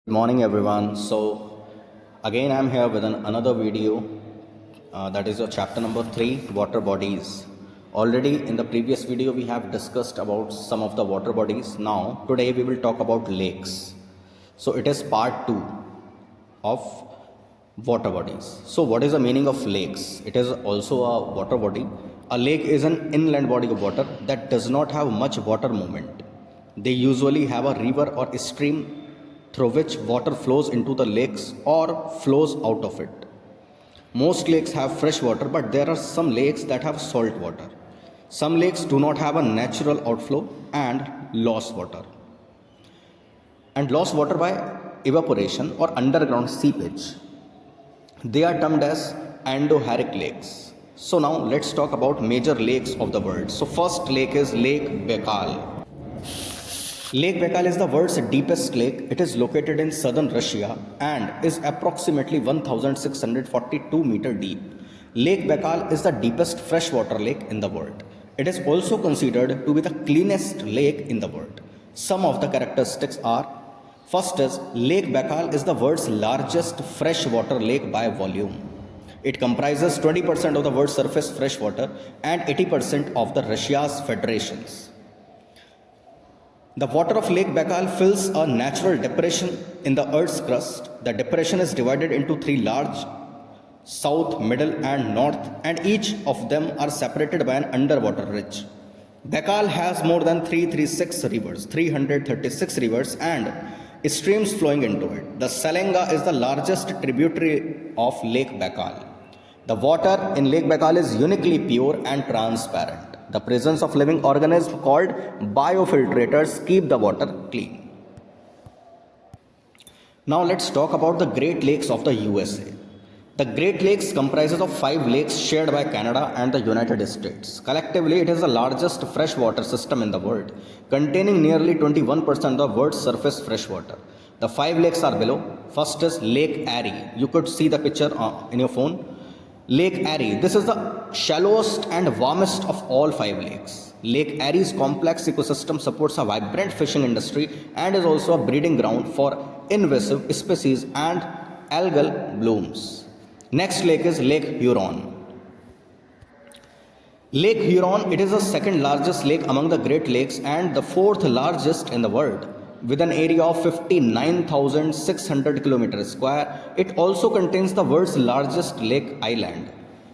Good morning everyone. So again I'm here with another video that is your chapter number 3, water bodies. Already in the previous video we have discussed about some of the water bodies. Now today we will talk about lakes. So it is part 2 of water bodies. So what is the meaning of lakes? It is also a water body. A lake is an inland body of water that does not have much water movement. They usually have a river or a stream through which water flows into the lakes or flows out of it. Most lakes have fresh water, but there are some lakes that have salt water. Some lakes do not have a natural outflow and lost water. And lost water by evaporation or underground seepage. They are termed as endorheic lakes. So now let's talk about major lakes of the world. So first lake is Lake Baikal. Lake Baikal is the world's deepest lake. It is located in southern Russia and is approximately 1642 meter deep. Lake Baikal is the deepest freshwater lake in the world. It is also considered to be the cleanest lake in the world. Some of the characteristics are: first is Lake Baikal is the world's largest freshwater lake by volume. It comprises 20% of the world's surface freshwater and 80% of the Russia's federations. The water of Lake Baikal fills a natural depression in the Earth's crust. The depression is divided into 3 large: south, middle, and north, and each of them are separated by an underwater ridge. Baikal has more than 336 rivers and streams flowing into it. The Salenga is the largest tributary of Lake Baikal. The water in Lake Baikal is uniquely pure and transparent. The presence of living organisms called biofiltrators keep the water clean. Now let's talk about the Great Lakes of the USA. The Great Lakes comprises of 5 lakes shared by Canada and the United States. Collectively, it is the largest freshwater system in the world, containing nearly 21% of the world's surface freshwater. The 5 lakes are below. First is Lake Erie. You could see the picture in your phone. Lake Erie. This is the shallowest and warmest of all 5 lakes. Lake Erie's complex ecosystem supports a vibrant fishing industry and is also a breeding ground for invasive species and algal blooms. Next lake is Lake Huron. Lake Huron, it is the second largest lake among the Great Lakes and the 4th largest in the world. With an area of 59,600 km square, it also contains the world's largest lake island,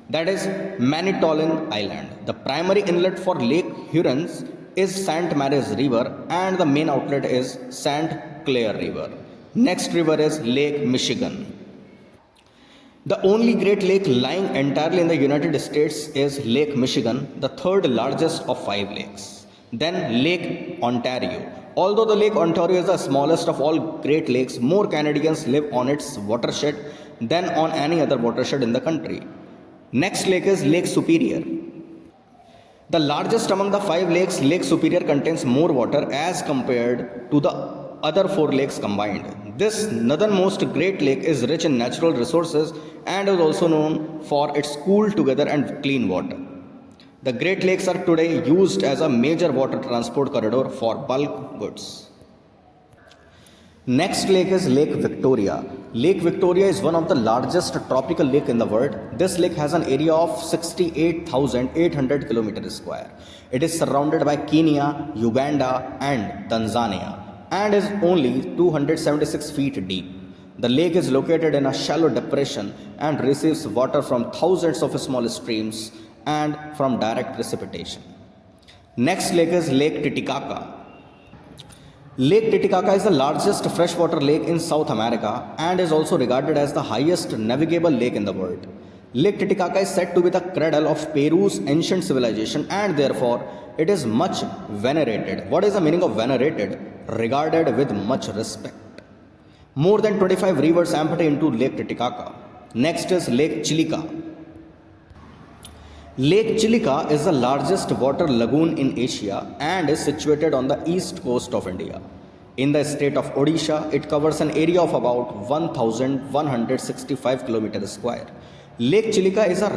that is Manitoulin Island. The primary inlet for Lake Huron is St. Mary's River and the main outlet is St. Clair River. Next river is Lake Michigan. The only Great Lake lying entirely in the United States is Lake Michigan, the 3rd largest of 5 lakes. Then Lake Ontario. Although the Lake Ontario is the smallest of all Great Lakes, more Canadians live on its watershed than on any other watershed in the country. Next lake is Lake Superior. The largest among the 5 lakes, Lake Superior contains more water as compared to the other 4 lakes combined. This northernmost Great Lake is rich in natural resources and is also known for its cool together and clean water. The Great Lakes are today used as a major water transport corridor for bulk goods. Next lake is Lake Victoria. Lake Victoria is one of the largest tropical lake in the world. This lake has an area of 68,800 km square. It is surrounded by Kenya, Uganda and Tanzania and is only 276 feet deep. The lake is located in a shallow depression and receives water from thousands of small streams and from direct precipitation. Next lake is Lake Titicaca. Lake Titicaca is the largest freshwater lake in South America and is also regarded as the highest navigable lake in the world. Lake Titicaca is said to be the cradle of Peru's ancient civilization and therefore it is much venerated. What is the meaning of venerated? Regarded with much respect. More than 25 rivers empty into Lake Titicaca. Next is Lake Chilika. Lake Chilika is the largest water lagoon in Asia and is situated on the east coast of India. In the state of Odisha, it covers an area of about 1,165 km square. Lake Chilika is a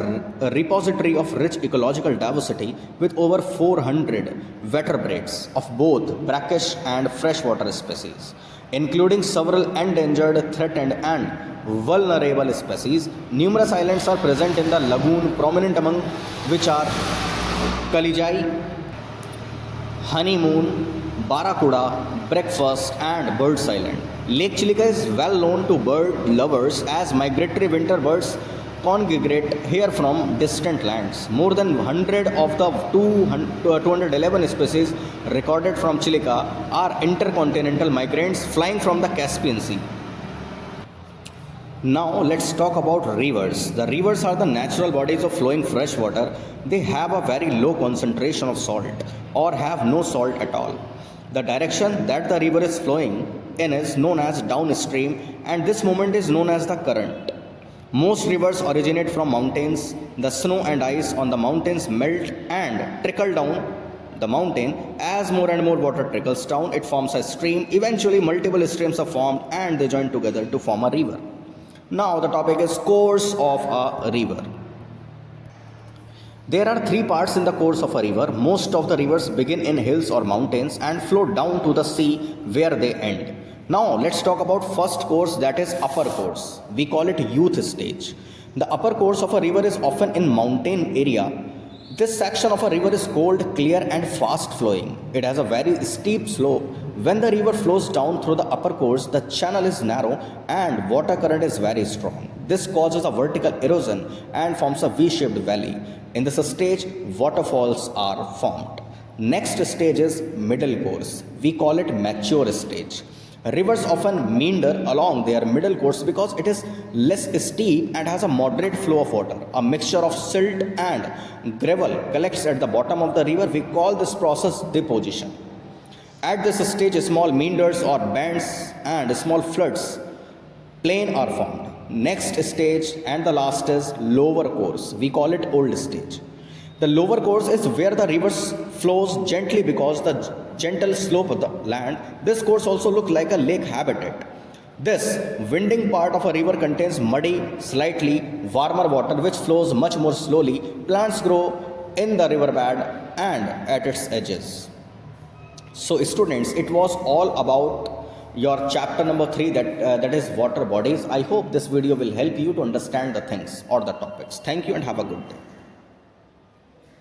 repository of rich ecological diversity with over 400 vertebrates of both brackish and freshwater species. including several endangered, threatened, and vulnerable species. Numerous islands are present in the lagoon, prominent among which are Kalijai, Honeymoon, Barracuda, Breakfast, and Birds Island. Lake Chilika is well known to bird lovers as migratory winter birds congregate here from distant lands. More than 100 of the 211 species recorded from Chilika are intercontinental migrants flying from the Caspian Sea. Now let's talk about rivers. The rivers are the natural bodies of flowing fresh water. They have a very low concentration of salt or have no salt at all. The direction that the river is flowing in is known as downstream, and this movement is known as the current. Most rivers originate from mountains. The snow and ice on the mountains melt and trickle down the mountain. As more and more water trickles down, it forms a stream. Eventually multiple streams are formed and they join together to form a river. Now the topic is course of a river. There are three parts in the course of a river. Most of the rivers begin in hills or mountains and flow down to the sea where they end. Now let's talk about first course, that is upper course. We call it youth stage. The upper course of a river is often in mountain area. This section of a river is cold, clear and fast flowing. It has a very steep slope. When the river flows down through the upper course, the channel is narrow and water current is very strong. This causes a vertical erosion and forms a V-shaped valley. In this stage, waterfalls are formed. Next stage is middle course. We call it mature stage. Rivers often meander along their middle course because it is less steep and has a moderate flow of water. A mixture of silt and gravel collects at the bottom of the river. We call this process deposition. At this stage, small meanders or bends and small floods plain are formed. Next stage and the last is lower course. We call it old stage. The lower course is where the river flows gently because the gentle slope of the land. This course also looks like a lake habitat. This winding part of a river contains muddy, slightly warmer water which flows much more slowly. Plants grow in the riverbed and at its edges. So students, it was all about your chapter number 3, that is water bodies. I hope this video will help you to understand the things or the topics. Thank you and have a good day.